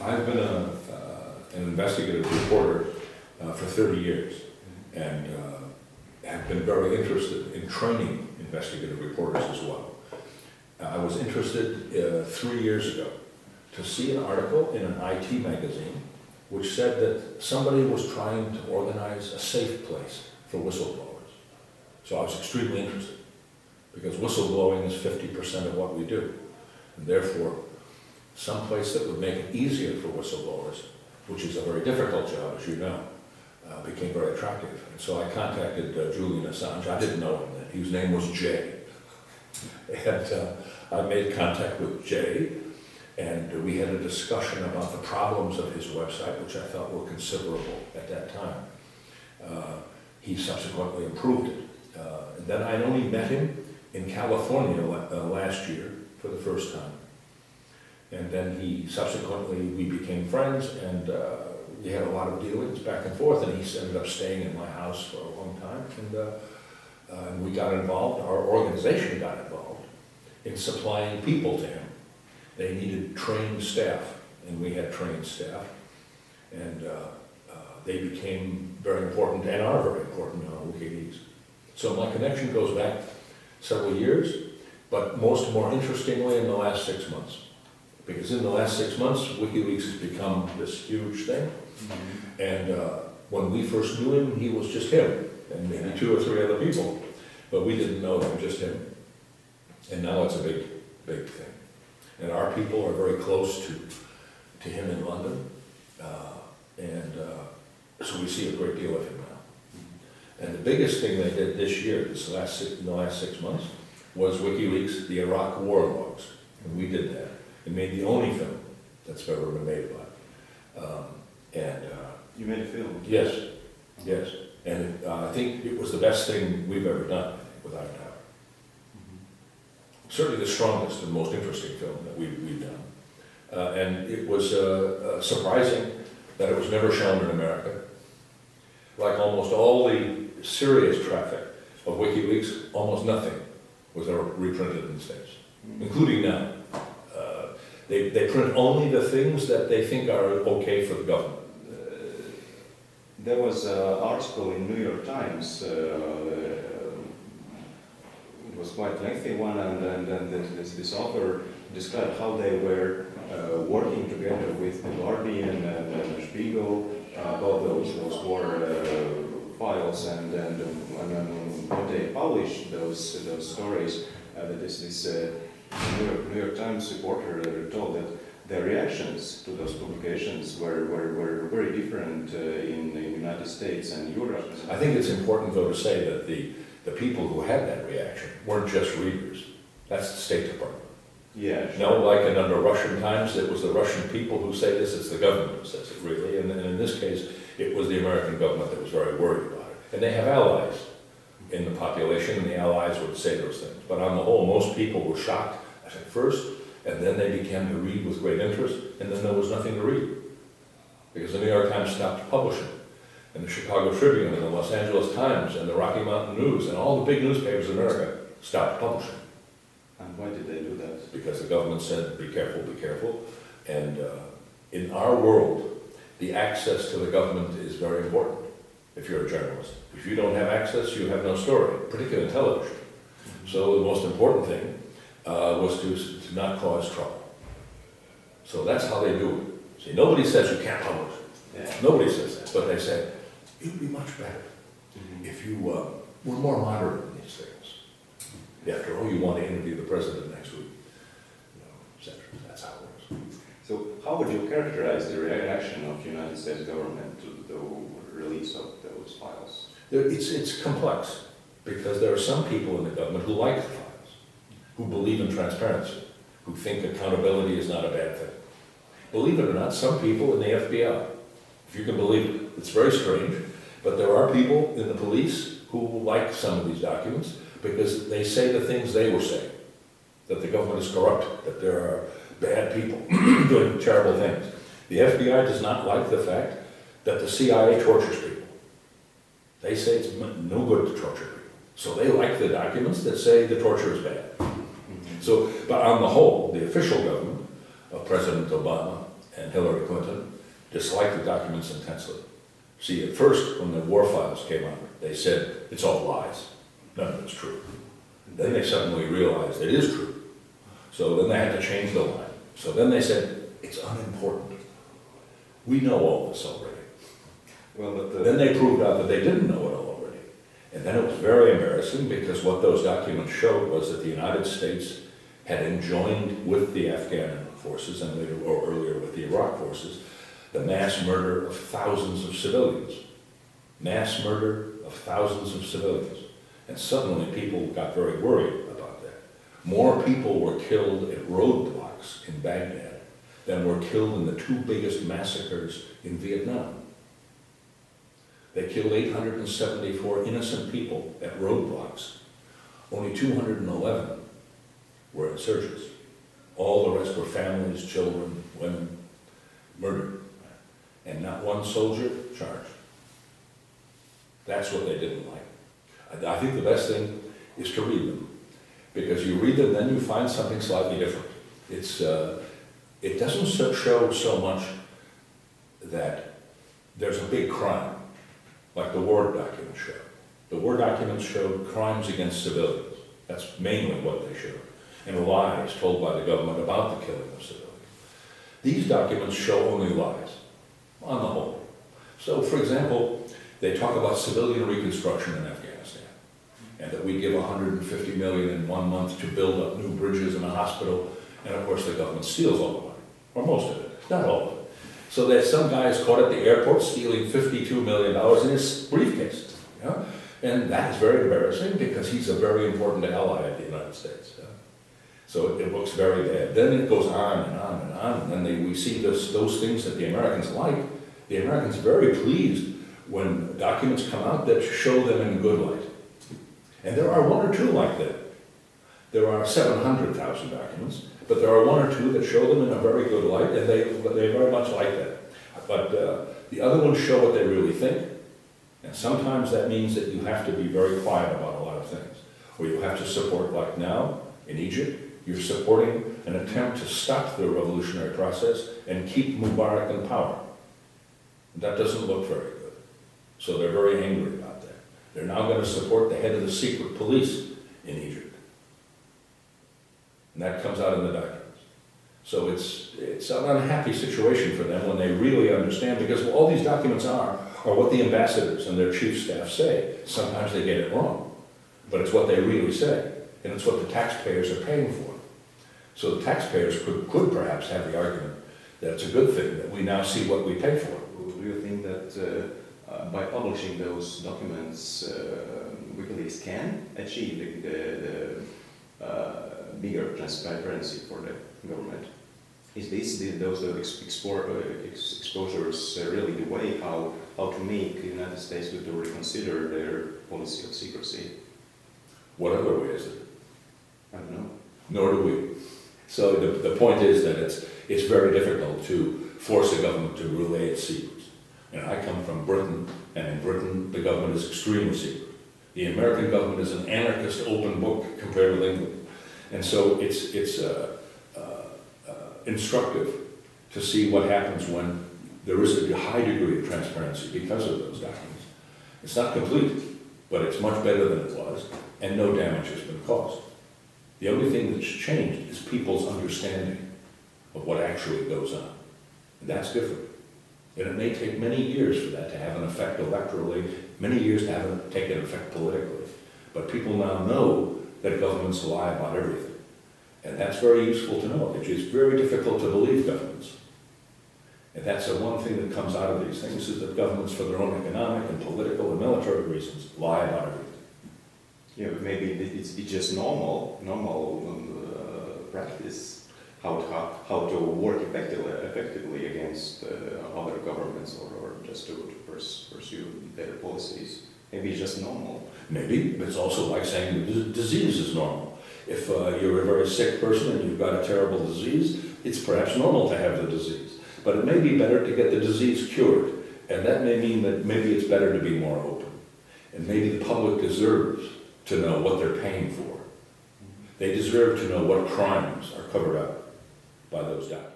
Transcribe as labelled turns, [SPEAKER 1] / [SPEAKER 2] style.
[SPEAKER 1] I've been an investigative reporter for 30 years and have been very interested in training investigative reporters as well. I was interested 3 years ago to see an article in an IT magazine which said that somebody was trying to organize a safe place for whistleblowers. So I was extremely interested because whistleblowing is 50% of what we do. And therefore, some place that would make it easier for whistleblowers, which is a very difficult job, as you know, became very attractive. And so I contacted Julian Assange. I didn't know him then. His name was Jay. And I made contact with Jay, and we had a discussion about the problems of his website, which I felt were considerable at that time. He subsequently improved it. And then I only met him in California last year for the first time. And then we became friends, and we had a lot of dealings back and forth, and he ended up staying in my house for a long time, and we got involved, our organization got involved in supplying people to him. They needed trained staff, and we had trained staff, and they became very important and are very important on Wikileaks. So my connection goes back several years, but more interestingly in the last 6 months. Because in the last 6 months, WikiLeaks has become this huge thing. Mm-hmm. And when we first knew him, he was just him, and maybe 2 or 3 other people. But we didn't know him, just him. And now it's a big, big thing. And our people are very close to him in London. So we see a great deal of him now. Mm-hmm. And the biggest thing they did this year, in the last 6 months, was WikiLeaks, the Iraq war logs. And we did that. It made the only film that's ever been made about it.
[SPEAKER 2] You made a film?
[SPEAKER 1] Yes, yes. And I think it was the best thing we've ever done, without a doubt. Mm-hmm. Certainly the strongest and most interesting film that we've done. And it was surprising that it was never shown in America. Like almost all the serious traffic of WikiLeaks, almost nothing was ever reprinted in the States, including now. They print only the things that they think are okay for the government.
[SPEAKER 2] There was an article in New York Times, it was quite a lengthy one, and this author described how they were working together with The Guardian and Spiegel about those war files, and when they published those stories, this New York Times reporter told that the reactions to those publications were very different in the United States and Europe.
[SPEAKER 1] I think it's important, though, to say that the people who had that reaction weren't just readers. That's the State Department.
[SPEAKER 2] Yeah.
[SPEAKER 1] Sure. No, like under Russian times, it was the Russian people who say this, it's the government who says it, really. And in this case, it was the American government that was very worried about it. And they have allies in the population, and the allies would say those things. But on the whole, most people were shocked at first, and then they began to read with great interest, and then there was nothing to read. Because the New York Times stopped publishing, and the Chicago Tribune, and the Los Angeles Times, and the Rocky Mountain News, and all the big newspapers in America stopped publishing.
[SPEAKER 2] And why did they do that?
[SPEAKER 1] Because the government said, be careful, be careful. And in our world, the access to the government is very important if you're a journalist. If you don't have access, you have no story, particularly in television. So the most important thing was to not cause trouble. So that's how they do it. See, nobody says you can't publish it. Yeah. Nobody says that. But they say, it would be much better if you were more moderate in these things. After all, you want to interview the president next week. etc. That's how it works.
[SPEAKER 2] So how would you characterize the reaction of the United States government to the release of those files?
[SPEAKER 1] It's complex, because there are some people in the government who like the files, who believe in transparency, who think accountability is not a bad thing. Believe it or not, some people in the FBI, if you can believe it, it's very strange, but there are people in the police who like some of these documents because they say the things they were saying, that the government is corrupt, that there are bad people doing terrible things. The FBI does not like the fact that the CIA tortures people. They say it's no good to torture people. So they like the documents that say the torture is bad. So, but on the whole, the official government of President Obama and Hillary Clinton disliked the documents intensely. See, at first, when the war files came out, they said, it's all lies. None of it's true. Then they suddenly realized it is true. So then they had to change the line. So then they said, it's unimportant. We know all this already.
[SPEAKER 2] Well, but
[SPEAKER 1] Then they proved out that they didn't know it all already. And then it was very embarrassing because what those documents showed was that the United States had enjoined with the Afghan forces and later, or earlier with the Iraq forces, the mass murder of thousands of civilians. Mass murder of thousands of civilians. And suddenly people got very worried about that. More people were killed at roadblocks in Baghdad than were killed in the two biggest massacres in Vietnam. They killed 874 innocent people at roadblocks. Only 211 were insurgents. All the rest were families, children, women, murdered. And not one soldier charged. That's what they didn't like. I think the best thing is to read them. Because you read them, then you find something slightly different. It doesn't show so much that there's a big crime, like the war documents show. The war documents showed crimes against civilians. That's mainly what they showed. And lies told by the government about the killing of civilians. These documents show only lies, on the whole. So, for example, they talk about civilian reconstruction in Afghanistan, and that we give $150 million in 1 month to build up new bridges and a hospital, and of course the government steals all the money, or most of it, not all of it. So there's some guys caught at the airport stealing $52 million in his briefcase, you know? And that is very embarrassing because he's a very important ally of the United States. So it looks very bad. Then it goes on and on and on, and then we see those things that the Americans like. The Americans are very pleased when documents come out that show them in a good light. And there are one or two like that. There are 700,000 documents, but there are one or two that show them in a very good light, and they very much like that. But the other ones show what they really think, and sometimes that means that you have to be very quiet about a lot of things. Or you have to support, like now, in Egypt, you're supporting an attempt to stop the revolutionary process and keep Mubarak in power. That doesn't look very good. So they're very angry about that. They're now going to support the head of the secret police in Egypt. And that comes out in the documents. So it's an unhappy situation for them when they really understand, because all these documents are what the ambassadors and their chief staff say. Sometimes they get it wrong, but it's what they really say, and it's what the taxpayers are paying for. So the taxpayers could perhaps have the argument that it's a good thing that we now see what we pay for.
[SPEAKER 2] do you think that by publishing those documents, Wikileaks can achieve the bigger transparency for the government? Is those exposures really the way how to make the United States to reconsider their policy of secrecy?
[SPEAKER 1] What other way is it?
[SPEAKER 2] I don't know.
[SPEAKER 1] Nor do we. So the point is that it's very difficult to force a government to relay its secrets. And I come from Britain, and in Britain the government is extremely secret. The American government is an anarchist open book compared with England. And so it's instructive to see what happens when there is a high degree of transparency because of those documents. It's not complete, but it's much better than it was, and no damage has been caused. The only thing that's changed is people's understanding of what actually goes on. And that's different. And it may take many years for that to have an effect electorally, many years to have it take an effect politically. But people now know that governments lie about everything. And that's very useful to know. It is very difficult to believe governments. And that's the one thing that comes out of these things, is that governments, for their own economic and political and military reasons, lie about everything.
[SPEAKER 2] Yeah, but maybe it's just normal practice how to work effectively against other governments or just to pursue their policies. Maybe it's just normal.
[SPEAKER 1] Maybe, but it's also like saying the disease is normal. If you're a very sick person and you've got a terrible disease, it's perhaps normal to have the disease. But it may be better to get the disease cured. And that may mean that maybe it's better to be more open. And maybe the public deserves to know what they're paying for. They deserve to know what crimes are covered up by those doctors.